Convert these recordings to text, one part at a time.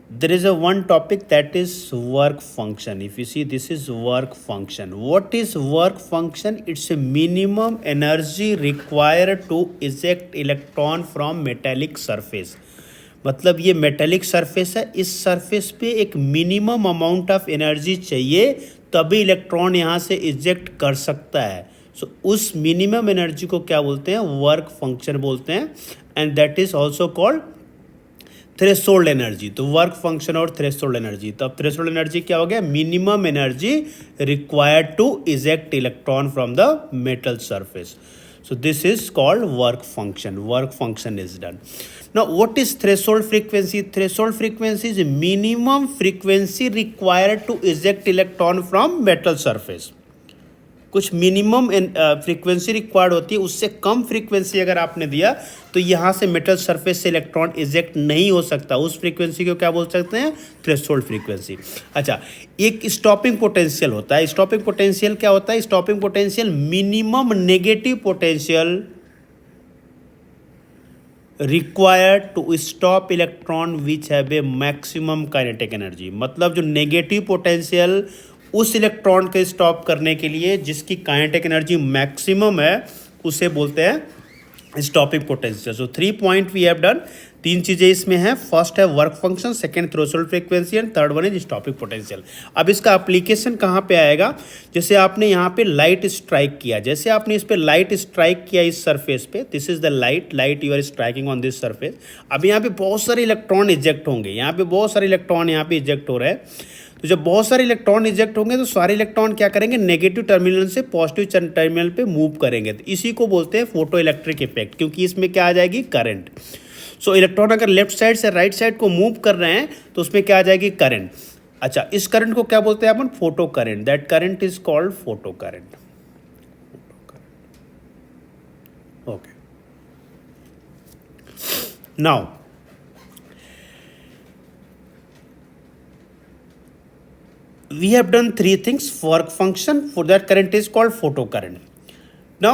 there is a one topic that is work function. If you see, this is work function. What is work function? It's a minimum energy required to eject electron from metallic surface. मतलब ये metallic surface है, इस surface पे एक minimum amount of energy चाहिए तभी electron यहाँ से इजेक्ट कर सकता है. सो उस मिनिमम एनर्जी को क्या बोलते हैं? वर्क फंक्शन बोलते हैं. And that is also called threshold energy. तो वर्क फंक्शन और थ्रेशोल्ड एनर्जी. तो अब थ्रेशोल्ड एनर्जी क्या हो गया? Minimum energy required to eject electron from the metal surface. So this is called work function. Work function is done. Now what is threshold frequency? Threshold frequency is minimum frequency required to eject electron from metal surface. कुछ minimum frequency required होती है, उससे कम frequency अगर आपने दिया तो यहाँ से मेटल सरफेस से इलेक्ट्रॉन इजेक्ट नहीं हो सकता. उस फ्रीक्वेंसी को क्या बोल सकते हैं? Threshold frequency. अच्छा, एक स्टॉपिंग पोटेंशियल होता है. स्टॉपिंग पोटेंशियल क्या होता है? Stopping potential minimum negative potential required to stop electron which have a maximum kinetic energy. मतलब जो नेगेटिव पोटेंशियल उस इलेक्ट्रॉन के स्टॉप करने के लिए जिसकी काइनेटिक एनर्जी मैक्सिमम है, उसे बोलते हैं stopping potential. So 3 point we have done. 3 चीज़ें इसमें हैं. फर्स्ट है work function, second threshold frequency and third one is stopping potential. अब इसका एप्लीकेशन कहाँ पे आएगा? जैसे आपने यहाँ पे लाइट स्ट्राइक किया, जैसे आपने इस पे लाइट स्ट्राइक किया इस सरफेस पे, this is the light you are striking on this surface. अब यहाँ पे बहुत सारे इलेक्ट्रॉन इजेक्ट होंगे, यहाँ पे बहुत सारे इलेक्ट्रॉन यहाँ पे इजेक्ट हो रहे हैं. तो जब बहुत सारे इलेक्ट्रॉन इजेक्ट होंगे तो सारे इलेक्ट्रॉन क्या करेंगे? नेगेटिव टर्मिनल से पॉजिटिव टर्मिनल पे मूव करेंगे. तो इसी को बोलते हैं फोटो इलेक्ट्रिक इफेक्ट, क्योंकि इसमें क्या आ जाएगी? करंट. सो इलेक्ट्रॉन अगर लेफ्ट साइड से राइट साइड को मूव कर रहे हैं तो उसमें क्या आ जाएगी? करंट. अच्छा, इस करंट को क्या बोलते हैं अपन? Photo current. That current is called photo current. Okay, now we have done 3 things. Work function, for that current is called photocurrent. Now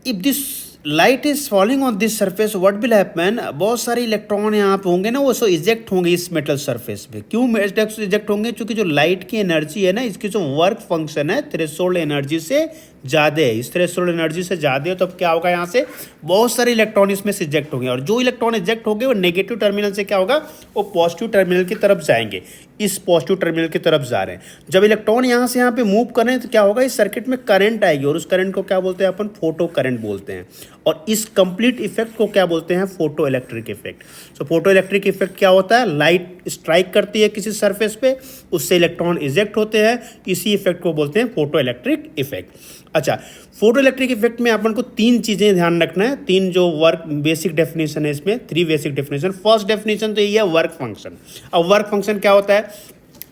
if this light is falling on this surface, what will happen? बहुत सारे electron यहाँ पे होंगे ना, वो सो eject होंगे इस metal surface पे. क्यों इजेक्ट होंगे? क्योंकि जो लाइट की एनर्जी है ना, इसकी जो वर्क फंक्शन है थ्रेशोल्ड एनर्जी से ज़्यादा है. इस थ्रेशोल्ड एनर्जी से ज़्यादा है, तो अब क्या होगा? यहाँ से बहुत सारे इलेक्ट्रॉन इसमें से इजेक्ट होंगे, और जो इलेक्ट्रॉन इजेक्ट होंगे वो नेगेटिव टर्मिनल से क्या होगा? वो पॉजिटिव टर्मिनल की तरफ जाएंगे. इस पॉजिटिव टर्मिनल की तरफ जा रहे हैं. जब इलेक्ट्रॉन यहाँ से यहाँ पे मूव कर रहे हैं तो क्या होगा? इस सर्किट में करंट आएगी, और उस करंट को क्या बोलते हैं अपन? फोटो करंट बोलते हैं. और इस कंप्लीट इफेक्ट को क्या बोलते हैं? Photo electric effect. So photo electric effect क्या होता है? लाइट स्ट्राइक करती है किसी सरफेस पे, उससे इलेक्ट्रॉन इजेक्ट होते हैं. इसी इफेक्ट को बोलते हैं फोटो इलेक्ट्रिक इफेक्ट. अच्छा, फोटो इलेक्ट्रिक इफेक्ट में अपन को 3 चीज़ें ध्यान रखना है. 3 जो वर्क बेसिक डेफिनेशन है इसमें, 3 बेसिक डेफिनेशन. फर्स्ट डेफिनेशन तो ये है वर्क फंक्शन. अब वर्क फंक्शन क्या होता है?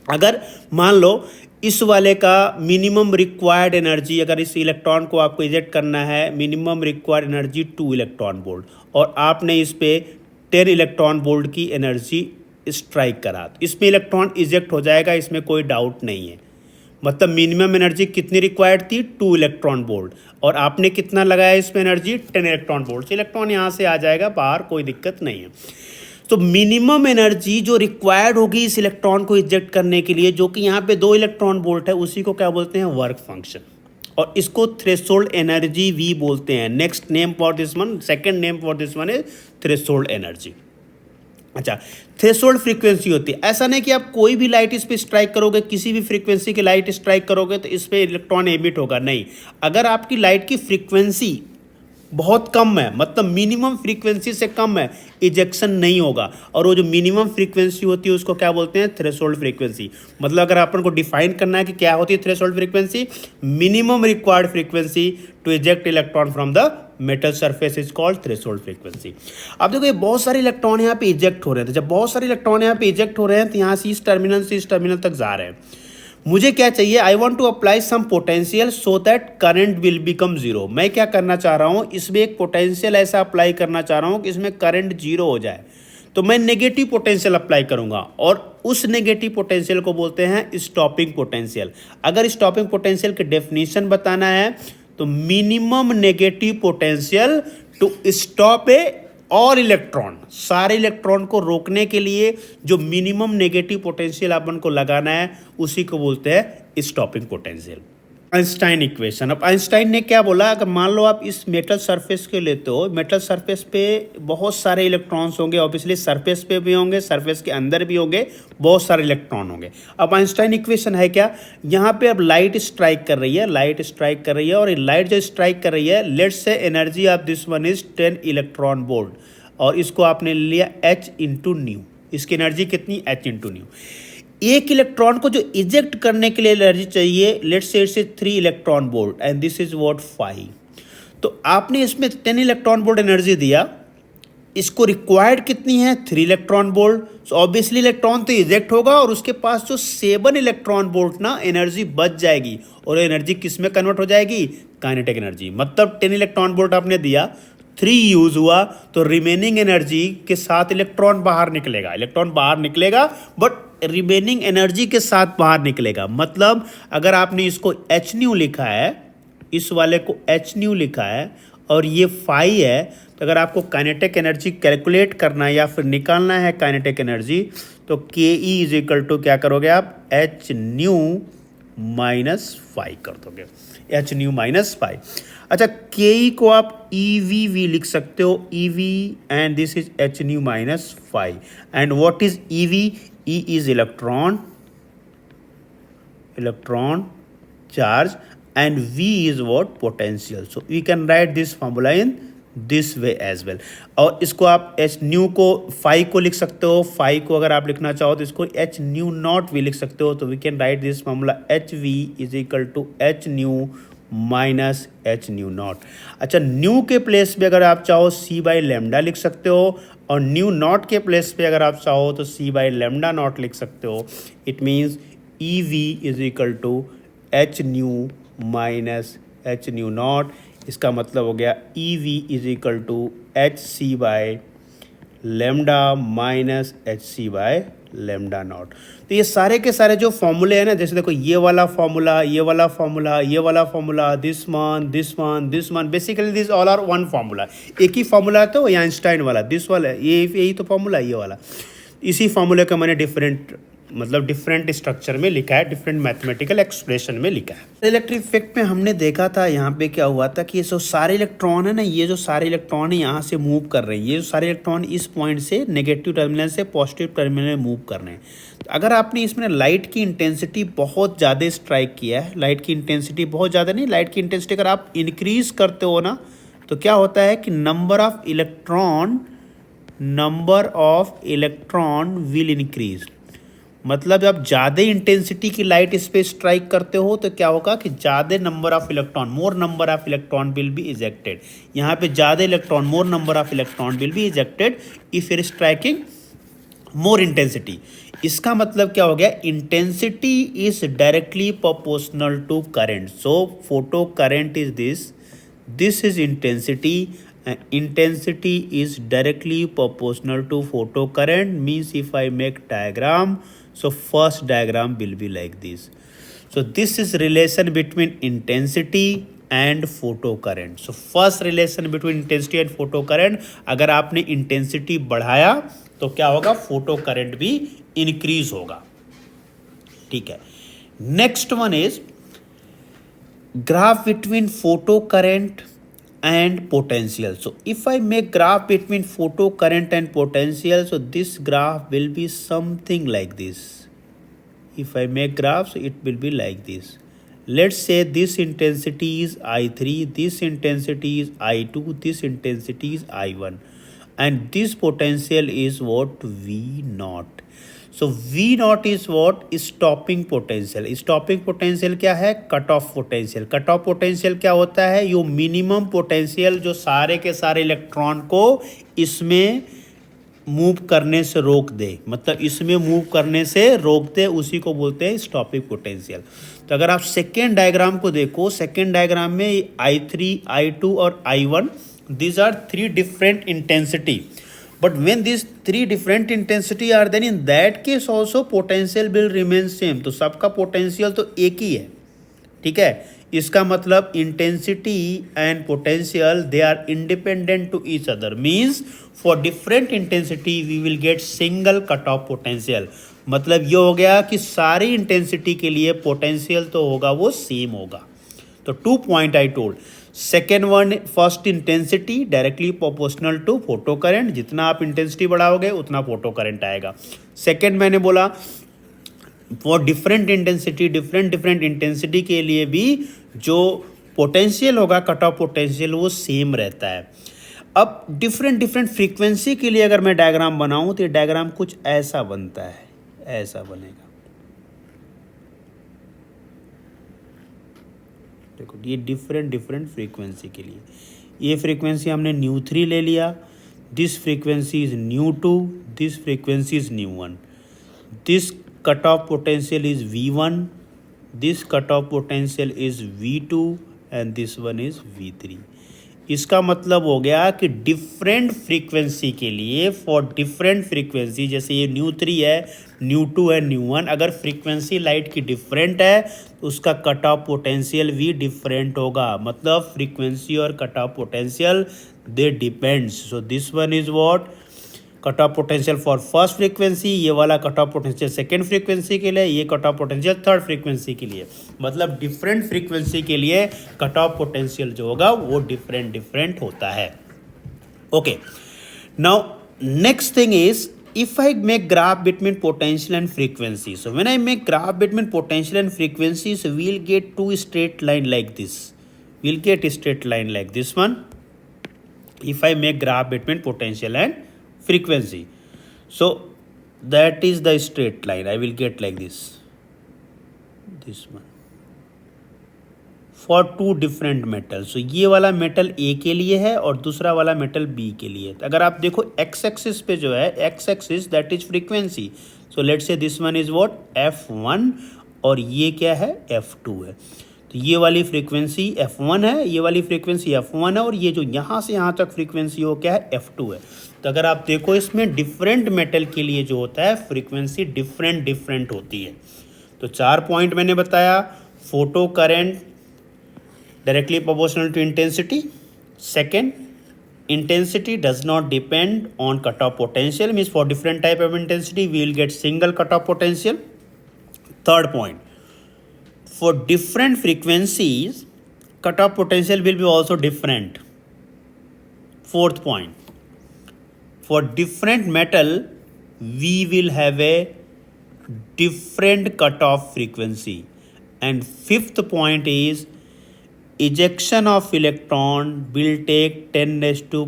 अगर मान लो इस वाले का मिनिमम रिक्वायर्ड एनर्जी, अगर इस इलेक्ट्रॉन को आपको इजेक्ट करना है, minimum required energy 2 electron volt, और आपने इस पे 10 इलेक्ट्रॉन वोल्ट की एनर्जी स्ट्राइक करा, तो इसमें इलेक्ट्रॉन इजेक्ट हो जाएगा, इसमें कोई डाउट नहीं है. मतलब मिनिमम एनर्जी कितनी रिक्वायर्ड थी? 2 इलेक्ट्रॉन वोल्ट, और आपने कितना लगाया इसमें एनर्जी? 10 electron volt. से इलेक्ट्रॉन यहाँ से आ जाएगा बाहर, कोई दिक्कत नहीं है. तो मिनिमम एनर्जी जो रिक्वायर्ड होगी इस इलेक्ट्रॉन को इजेक्ट करने के लिए, जो कि यहाँ पे 2 इलेक्ट्रॉन वोल्ट है, उसी को क्या बोलते हैं? Work function. और इसको थ्रेशोल्ड एनर्जी भी बोलते हैं. Next name for this one, second name for this one is threshold energy. अच्छा, थ्रेशोल्ड फ्रीक्वेंसी होती है. ऐसा नहीं कि आप कोई भी लाइट इस पर स्ट्राइक करोगे, किसी भी फ्रीक्वेंसी की लाइट स्ट्राइक करोगे तो इस पर इलेक्ट्रॉन एमिट होगा. नहीं, अगर आपकी लाइट की फ्रीक्वेंसी बहुत कम है, मतलब मिनिमम फ्रीक्वेंसी से कम है, इजेक्शन नहीं होगा. और वो जो मिनिमम फ्रीक्वेंसी होती है उसको क्या बोलते हैं? Threshold frequency. मतलब अगर अपन को डिफाइन करना है कि क्या होती है threshold frequency, minimum required frequency to eject electron from the metal surface is called threshold frequency. अब देखो, ये बहुत सारे इलेक्ट्रॉन यहाँ पे इजेक्ट हो रहे हैं. तो जब बहुत सारे इलेक्ट्रॉन यहाँ पे इजेक्ट हो रहे हैं तो यहाँ से इस टर्मिनल तक जा रहे हैं. मुझे क्या चाहिए? I want to apply some potential so that current will become zero. मैं क्या करना चाह रहा हूँ? इसमें एक पोटेंशियल ऐसा अप्लाई करना चाह रहा हूँ कि इसमें करंट जीरो हो जाए. तो मैं नेगेटिव पोटेंशियल अप्लाई करूंगा, और उस नेगेटिव पोटेंशियल को बोलते हैं स्टॉपिंग पोटेंशियल. अगर स्टॉपिंग पोटेंशियल की डेफिनेशन बताना है तो minimum negative potential to stop a all electron, सारे इलेक्ट्रॉन को रोकने के लिए जो मिनिमम नेगेटिव पोटेंशियल अपन को लगाना है उसी को बोलते हैं स्टॉपिंग पोटेंशियल। आइंस्टाइन इक्वेशन, अब आइंस्टाइन ने क्या बोला, अगर मान लो आप इस मेटल सरफेस के लेते हो, मेटल सरफेस पे बहुत सारे इलेक्ट्रॉन्स होंगे, ऑब्वियसली सरफेस पे भी होंगे, सरफेस के अंदर भी होंगे, बहुत सारे इलेक्ट्रॉन होंगे। अब आइंस्टाइन इक्वेशन है क्या, यहाँ पे अब लाइट स्ट्राइक कर रही है, लाइट स्ट्राइक कर रही है, और लाइट जो स्ट्राइक कर रही है, let's say energy of this one is 10 electron volt, और इसको आपने लिया h इंटू न्यू, इसकी एनर्जी कितनी, h इंटू न्यू। एक इलेक्ट्रॉन को जो इजेक्ट करने के लिए एनर्जी चाहिए, let's say it's 3 electron volt and this is what 5, तो आपने इसमें 10 इलेक्ट्रॉन वोल्ट एनर्जी दिया, इसको रिक्वायर्ड कितनी है, 3 electron volt, so obviously electron तो इजेक्ट होगा और उसके पास जो 7 इलेक्ट्रॉन वोल्ट ना एनर्जी बच जाएगी, और एनर्जी किस में कन्वर्ट हो जाएगी, काइनेटिक एनर्जी। मतलब 10 इलेक्ट्रॉन वोल्ट आपने दिया, 3 यूज हुआ, तो रिमेनिंग एनर्जी के साथ इलेक्ट्रॉन बाहर निकलेगा, इलेक्ट्रॉन बाहर निकलेगा बट रिमेनिंग एनर्जी के साथ बाहर निकलेगा। मतलब अगर आपने इसको एच न्यू लिखा है, इस वाले को एच न्यू लिखा है, और ये फाई है, तो अगर आपको काइनेटिक एनर्जी कैलकुलेट करना है या फिर निकालना है काइनेटिक एनर्जी, तो के ई इज इक्वल टू क्या करोगे आप, एच न्यू माइनस फाई कर दोगे, एच न्यू माइनस फाई। अच्छा, के ई को आप ई वी लिख सकते हो, E V, and this is H nu minus phi. And what is E V, E is electron charge, and V is what, potential. So we can write this formula in this way as well. और इसको आप h new को phi को लिख सकते हो, phi को अगर आप लिखना चाहो तो इसको h न्यू नॉट भी लिख सकते हो, तो we can write this formula H V is equal to H nu minus H nu naught. अच्छा, न्यू के प्लेस पे अगर आप चाहो सी बाई लेमडा लिख सकते हो, और न्यू नॉट के प्लेस पे अगर आप चाहो तो सी बाई लेमडा नॉट लिख सकते हो। It means E V is equal to H nu minus H nu naught. इसका मतलब हो गया E V is equal to H C by lambda minus H C by lambda naught. तो ये सारे के सारे जो फॉर्मूले हैं ना, जैसे देखो ये वाला फॉर्मूला, ये वाला फॉर्मूला, ये वाला formula, this one, this one, this one, basically this all are one formula. एक ही फॉर्मूला है, तो ये आइंस्टाइन वाला, दिस वाला, ये यही तो फॉर्मूला है, ये वाला। इसी फॉर्मूले का मैंने डिफरेंट स्ट्रक्चर में लिखा है, डिफरेंट मैथमेटिकल एक्सप्रेशन में लिखा है। इलेक्ट्रिक इफेक्ट में हमने देखा था यहाँ पे क्या हुआ था कि ये जो सारे इलेक्ट्रॉन है ना, ये जो सारे इलेक्ट्रॉन है यहाँ से मूव कर रहे हैं, ये जो सारे इलेक्ट्रॉन इस पॉइंट से नेगेटिव टर्मिनल से पॉजिटिव टर्मिनल में मूव कर रहे हैं। तो अगर आपने इसमें लाइट की इंटेंसिटी बहुत ज़्यादा स्ट्राइक किया है, लाइट की इंटेंसिटी बहुत ज़्यादा नहीं, लाइट की इंटेंसिटी अगर आप इंक्रीज करते हो ना, तो क्या होता है कि number of electron will increase. मतलब जब ज़्यादा इंटेंसिटी की लाइट इस पे स्ट्राइक करते हो तो क्या होगा कि ज़्यादा number of electron, more number of electron will be ejected. यहाँ पे ज़्यादा electron, more number of electron will be ejected if your striking more intensity. इसका मतलब क्या हो गया, intensity is directly proportional to current. So photo current is this is intensity, intensity is directly proportional to photo current, means if I make diagram, so first diagram will be like this. So this is relation between intensity and photo current. So first relation between intensity and photo current, अगर आपने intensity बढ़ाया तो क्या होगा, photo current भी increase होगा। ठीक है, next one is graph between photo current and potential. So if I make graph between photo current and potential, so this graph will be something like this. If I make graph, so it will be like this. Let's say this intensity is I3, this intensity is I2, this intensity is I1, and this potential is what, V0. So V0 is what, stopping potential. Stopping potential क्या है, cut off potential. Cut off potential क्या होता है, यो minimum potential जो सारे के सारे electron को इसमें मूव करने से रोक दे, मतलब इसमें मूव करने से रोक दे, उसी को बोलते हैं स्टॉपिंग पोटेंशियल। तो अगर आप सेकेंड डायग्राम को देखो, सेकेंड डायग्राम में I3, I2 और I1, these are 3 different intensity. But when these 3 different intensity are then, in that case also potential will remain same. तो सबका पोटेंशियल तो एक ही है, ठीक है, इसका मतलब intensity and potential they are independent to each other, means for different intensity we will get single cut off potential. मतलब ये हो गया कि सारी इंटेंसिटी के लिए पोटेंशियल तो होगा वो सेम होगा। तो 2 point I told. Second one, first intensity directly proportional to photo current, जितना आप इंटेंसिटी बढ़ाओगे उतना फोटो करंट आएगा। सेकेंड मैंने बोला for different intensity, different intensity के लिए भी जो पोटेंशियल होगा कट ऑफ पोटेंशियल वो सेम रहता है। अब डिफरेंट फ्रीक्वेंसी के लिए अगर मैं डायग्राम बनाऊं तो ये डायग्राम कुछ ऐसा बनता है, ऐसा बनेगा। देखो ये डिफरेंट फ्रीक्वेंसी के लिए, ये फ्रीक्वेंसी हमने न्यू 3 ले लिया, this frequency is new 2, this frequency is new 1, this cut off potential is V1, this cut off potential is V2 and this one is V3। इसका मतलब हो गया कि डिफरेंट फ्रीक्वेंसी के लिए फॉर डिफरेंट फ्रीक्वेंसी, जैसे ये न्यू 3 है, न्यू 2 है, न्यू 1, अगर फ्रीक्वेंसी लाइट की डिफरेंट है तो उसका कट ऑफ पोटेंशियल भी डिफरेंट होगा। मतलब फ्रीक्वेंसी और cut off potential they depends. So this one is what cut off potential for first frequency, ये वाला cut off potential second frequency के लिए, ये cut off potential third frequency के लिए। मतलब डिफरेंट फ्रीक्वेंसी के लिए कट ऑफ पोटेंशियल जो होगा वो डिफरेंट होता है। Okay, now next thing is if I make graph between potential and frequency, so when I make graph between potential and frequency, so we'll get two straight line like this, we'll get a straight line like this one if I make graph between potential and frequency. So that is the straight line I will get like this one for 2 different metal. सो ये वाला metal ए के लिए है और दूसरा वाला metal B के लिए। तो अगर आप देखो एक्स एक्सिस पे जो है, x axis that is frequency, so let's say this one is what F1 और ये क्या है F2 है। तो ये वाली फ्रीक्वेंसी F1 है, ये वाली फ्रीक्वेंसी F1 है और ये जो यहाँ से यहाँ तक फ्रीक्वेंसी वो क्या है F2 है। तो अगर आप देखो इसमें डिफरेंट मेटल के लिए जो होता है फ्रीक्वेंसी डिफरेंट होती है। तो 4 पॉइंट मैंने बताया। Photo current directly proportional to intensity. Second, intensity does not depend on cutoff potential, means for different type of intensity we will get single cutoff potential. Third point, for different frequencies cutoff potential will be also different. Fourth point, for different metal we will have a different cutoff frequency. And fifth point is ejection of electron will take 10 raised to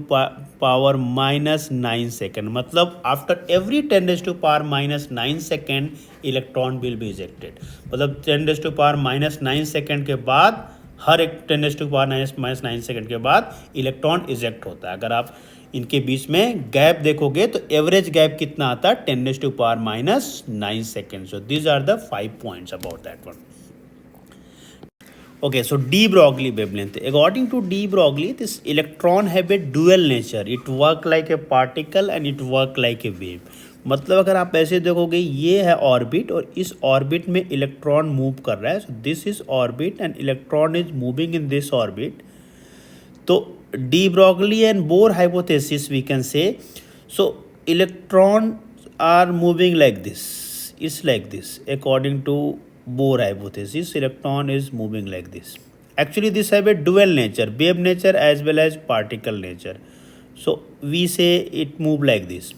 power minus 9 second. मतलब after every 10 raised to power minus 9 second electron will be ejected. मतलब 10 raised to power minus 9 second के बाद हर एक 10 raised to power minus 9 second के बाद electron eject होता है। अगर आप इनके बीच में गैप देखोगे तो एवरेज गैप कितना आता है 10 raised to power minus 9 second. So these are the 5 points about that one. Okay, so de Broglie wavelength. According to de Broglie, this electron have a dual nature. It work like a particle and it work like a wave. मतलब अगर आप ऐसे देखोगे ये है orbit और इस orbit में इलेक्ट्रॉन मूव कर रहा है। So this is orbit and electron is moving in this orbit. तो de Broglie and Bohr hypothesis we can say. So electron are moving like this, is like this according to Bohr hypothesis. Electron is moving like this. Actually this have a dual nature, wave nature as well as particle nature. So we say it move like this.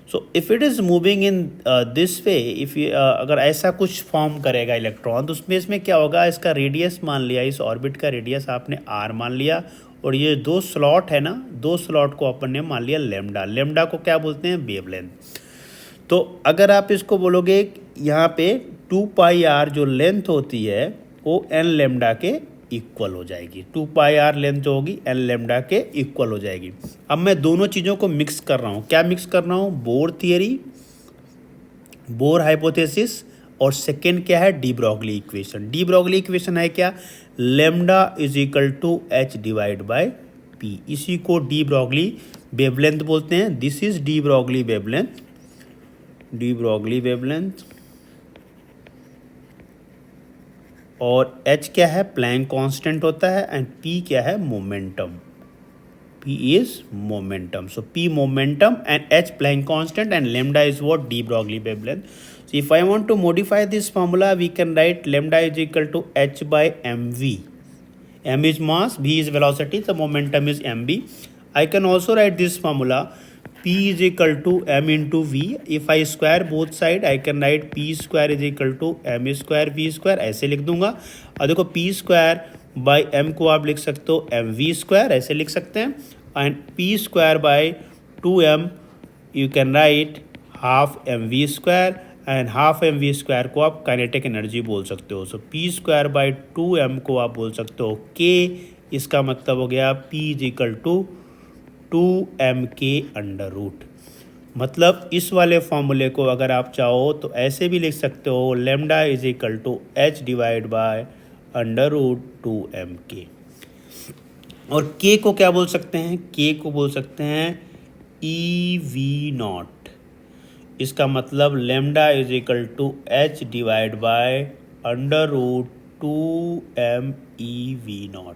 So if it is moving in this way, if you अगर ऐसा कुछ form करेगा electron तो उसमें इसमें क्या होगा, इसका रेडियस मान लिया, इस ऑर्बिट का रेडियस आपने r मान लिया और ये 2 स्लॉट है ना, 2 स्लॉट को अपन ने मान लिया लेमडा। लेमडा को क्या बोलते हैं, वेवलेंथ। तो अगर आप इसको बोलोगे यहाँ पे 2 पाई आर जो लेंथ होती है वो एन लेमडा के इक्वल हो जाएगी। 2 पाई आर लेंथ होगी एन लेमडा के इक्वल हो जाएगी। अब मैं दोनों चीज़ों को मिक्स कर रहा हूँ। क्या मिक्स कर रहा हूँ, बोर थियरी, बोर हाइपोथेसिस और सेकेंड क्या है, de Broglie equation. De Broglie equation है क्या, lambda is equal to H divide by P. इसी को डी ब्रॉगली वेवलेंथ बोलते हैं। This is de Broglie wavelength, de Broglie wavelength. और h क्या है, प्लैंक कांस्टेंट होता है, एंड p क्या है, momentum. P is momentum. So P momentum and H Planck constant and lambda is what, de Broglie wavelength. So if I want to modify this formula, we can write lambda is equal to H by mv. M is mass, v is velocity, so momentum is mv. I can also write this formula, P is equal to m into v. If I square both side, I can write P square is equal to m square v square, ऐसे लिख दूंगा. और देखो P square by m को आप लिख सकते हो एम वी स्क्वायर, ऐसे लिख सकते हैं. And P square by 2m you can write half M V square, and half M V square को आप काइनेटिक एनर्जी बोल सकते हो. सो पी स्क्वायर बाई 2m को आप बोल सकते हो k. इसका मतलब हो गया p is equal to 2m के अंडर रूट. मतलब इस वाले फॉर्मूले को अगर आप चाहो तो ऐसे भी लिख सकते हो, lambda is equal to h divide by under root 2mk. और k को क्या बोल सकते हैं, k को बोल सकते हैं ई वी नॉट. इसका मतलब lambda is equal to h divide by under root 2m e v not.